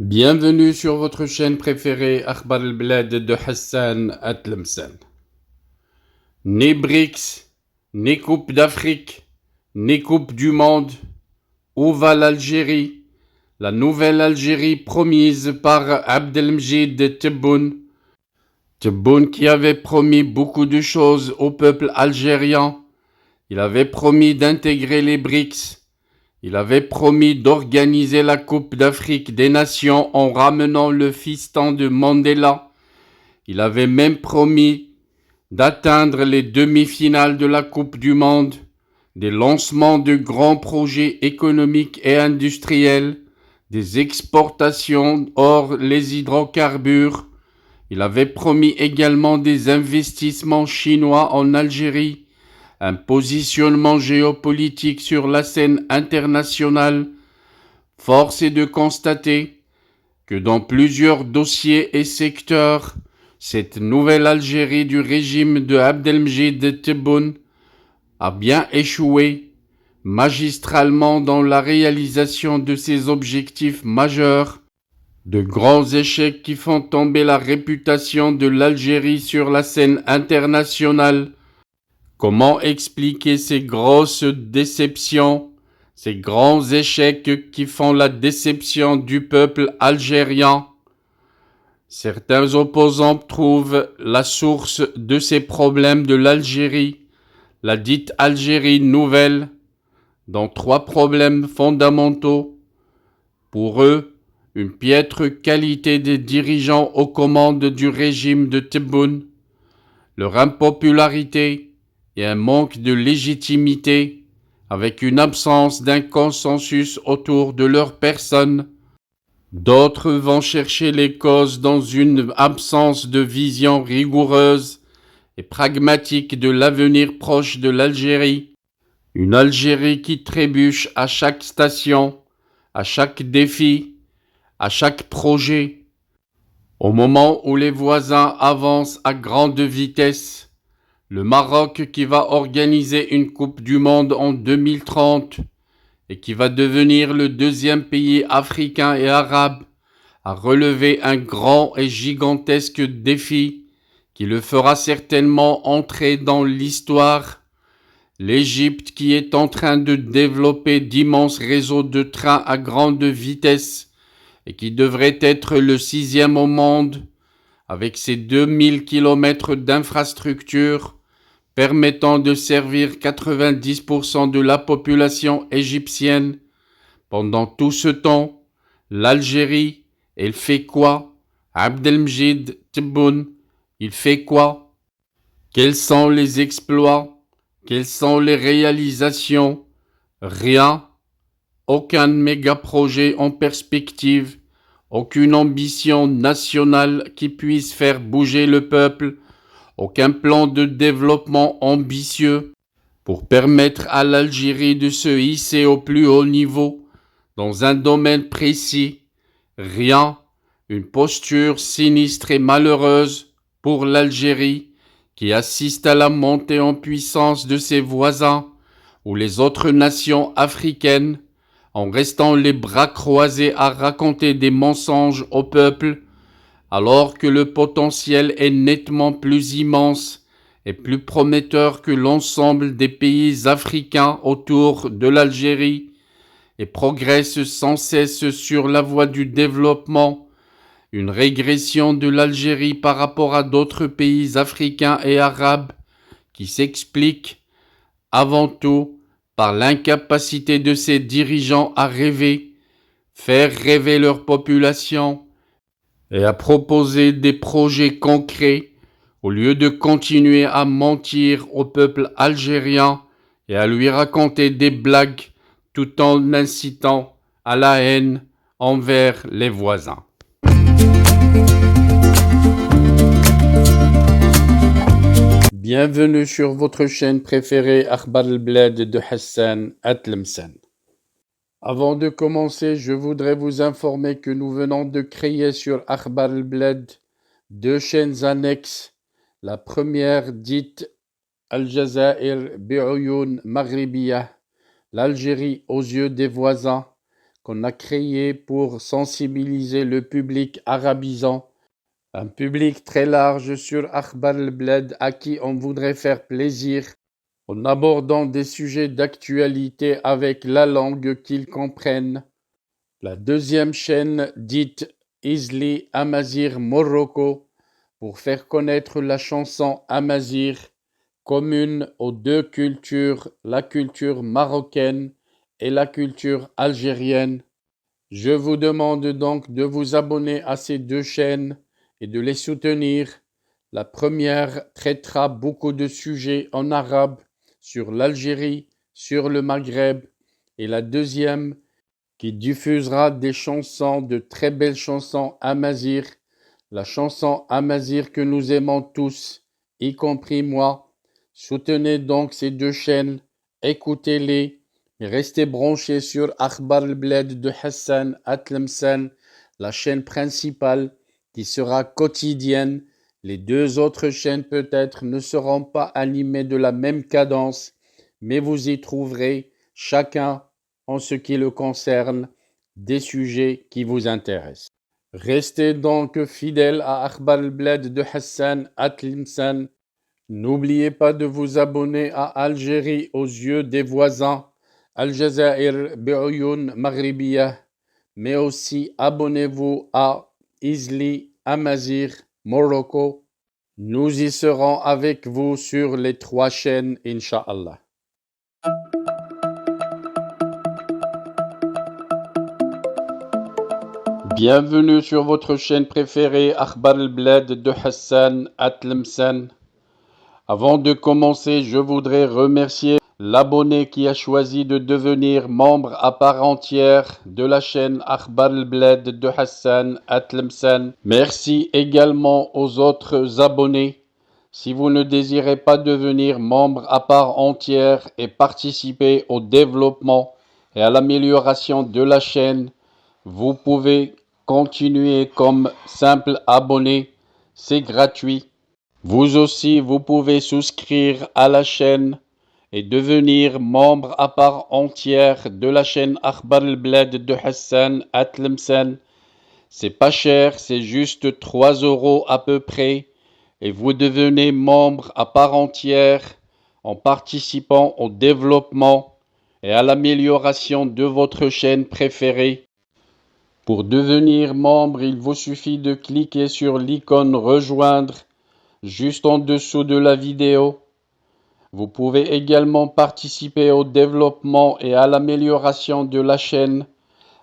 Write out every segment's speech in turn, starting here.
Bienvenue sur votre chaîne préférée Akhbar al-Blad de Hassan Atlemsen. Ni BRICS, ni Coupe d'Afrique, ni Coupe du Monde, où va l'Algérie? La nouvelle Algérie promise par Abdelmjid Tebboune. Tebboune qui avait promis beaucoup de choses au peuple algérien. Il avait promis d'intégrer les BRICS. Il avait promis d'organiser la Coupe d'Afrique des Nations en ramenant le fiston de Mandela. Il avait même promis d'atteindre les demi-finales de la Coupe du Monde, des lancements de grands projets économiques et industriels, des exportations hors les hydrocarbures. Il avait promis également des investissements chinois en Algérie, un positionnement géopolitique sur la scène internationale. Force est de constater que dans plusieurs dossiers et secteurs, cette nouvelle Algérie du régime de Abdelmjid Tebboune a bien échoué magistralement dans la réalisation de ses objectifs majeurs, de grands échecs qui font tomber la réputation de l'Algérie sur la scène internationale. Comment expliquer ces grosses déceptions, ces grands échecs qui font la déception du peuple algérien? Certains opposants trouvent la source de ces problèmes de l'Algérie, la dite Algérie nouvelle, dans trois problèmes fondamentaux. Pour eux, une piètre qualité des dirigeants aux commandes du régime de Tebboune, leur impopularité, et un manque de légitimité, avec une absence d'un consensus autour de leur personne. D'autres vont chercher les causes dans une absence de vision rigoureuse et pragmatique de l'avenir proche de l'Algérie. Une Algérie qui trébuche à chaque station, à chaque défi, à chaque projet. Au moment où les voisins avancent à grande vitesse, le Maroc qui va organiser une Coupe du Monde en 2030 et qui va devenir le deuxième pays africain et arabe à relever un grand et gigantesque défi qui le fera certainement entrer dans l'histoire. L'Égypte qui est en train de développer d'immenses réseaux de trains à grande vitesse et qui devrait être le 6e au monde avec ses 2000 km d'infrastructures permettant de servir 90% de la population égyptienne. Pendant tout ce temps, l'Algérie, elle fait quoi? Abdelmjid Tebboune, il fait quoi? Quels sont les exploits? Quelles sont les réalisations? Rien, aucun méga-projet en perspective, aucune ambition nationale qui puisse faire bouger le peuple, aucun plan de développement ambitieux pour permettre à l'Algérie de se hisser au plus haut niveau dans un domaine précis. Rien, une posture sinistre et malheureuse pour l'Algérie qui assiste à la montée en puissance de ses voisins ou les autres nations africaines en restant les bras croisés à raconter des mensonges au peuple alors que le potentiel est nettement plus immense et plus prometteur que l'ensemble des pays africains autour de l'Algérie et progresse sans cesse sur la voie du développement, une régression de l'Algérie par rapport à d'autres pays africains et arabes qui s'explique avant tout par l'incapacité de ses dirigeants à rêver, faire rêver leur population, et à proposer des projets concrets au lieu de continuer à mentir au peuple algérien et à lui raconter des blagues tout en incitant à la haine envers les voisins. Bienvenue sur votre chaîne préférée Akhbar al-Blad de Hassan Atlemsen. Avant de commencer, je voudrais vous informer que nous venons de créer sur Akhbar al-Blad deux chaînes annexes. La première dite Al-Jazair Bi'Oyoun Maghribiyah, l'Algérie aux yeux des voisins, qu'on a créé pour sensibiliser le public arabisant, un public très large sur Akhbar al-Bled à qui on voudrait faire plaisir en abordant des sujets d'actualité avec la langue qu'ils comprennent. La deuxième chaîne dite Izli Amazigh Morocco pour faire connaître la chanson amazigh commune aux deux cultures, la culture marocaine et la culture algérienne. Je vous demande donc de vous abonner à ces deux chaînes et de les soutenir. La première traitera beaucoup de sujets en arabe sur l'Algérie, sur le Maghreb, et la deuxième qui diffusera des chansons, de très belles chansons amazigh, la chanson amazigh que nous aimons tous, y compris moi. Soutenez donc ces deux chaînes, écoutez-les, et restez branchés sur Akhbar al-Bled de Hassan Atlemsen, la chaîne principale qui sera quotidienne. Les deux autres chaînes peut-être ne seront pas animées de la même cadence, mais vous y trouverez chacun en ce qui le concerne, des sujets qui vous intéressent. Restez donc fidèles à Akhbar al-Bled de Hassan Atlemsen. N'oubliez pas de vous abonner à Algérie aux yeux des voisins, Al-Jazair Bi'oyoun Maghribiyah, mais aussi abonnez-vous à Izli Amazigh Morocco. Nous y serons avec vous sur les trois chaînes, Inch'Allah. Bienvenue sur votre chaîne préférée Akhbar al-Bled de Hassan Atlemsen. Avant de commencer, je voudrais remercier l'abonné qui a choisi de devenir membre à part entière de la chaîne Akhbar al-Bled de Hassan Atlemsen. Merci également aux autres abonnés. Si vous ne désirez pas devenir membre à part entière et participer au développement et à l'amélioration de la chaîne, vous pouvez continuer comme simple abonné, c'est gratuit. Vous aussi, vous pouvez souscrire à la chaîne et devenir membre à part entière de la chaîne Akhbar al-Bled de Hassan Atlemsen. C'est pas cher, c'est juste 3 € à peu près et vous devenez membre à part entière en participant au développement et à l'amélioration de votre chaîne préférée. Pour devenir membre, il vous suffit de cliquer sur l'icône rejoindre juste en dessous de la vidéo. Vous pouvez également participer au développement et à l'amélioration de la chaîne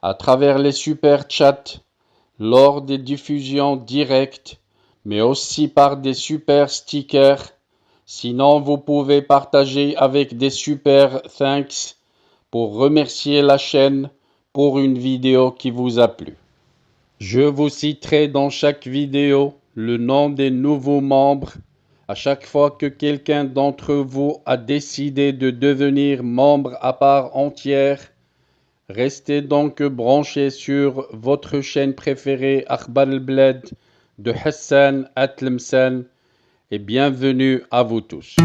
à travers les super chats lors des diffusions directes, mais aussi par des super stickers. Sinon, vous pouvez partager avec des super thanks pour remercier la chaîne pour une vidéo qui vous a plu. Je vous citerai dans chaque vidéo le nom des nouveaux membres à chaque fois que quelqu'un d'entre vous a décidé de devenir membre à part entière. Restez donc branchés sur votre chaîne préférée Akhbar al-Bled de Hassan Atlemsen et bienvenue à vous tous.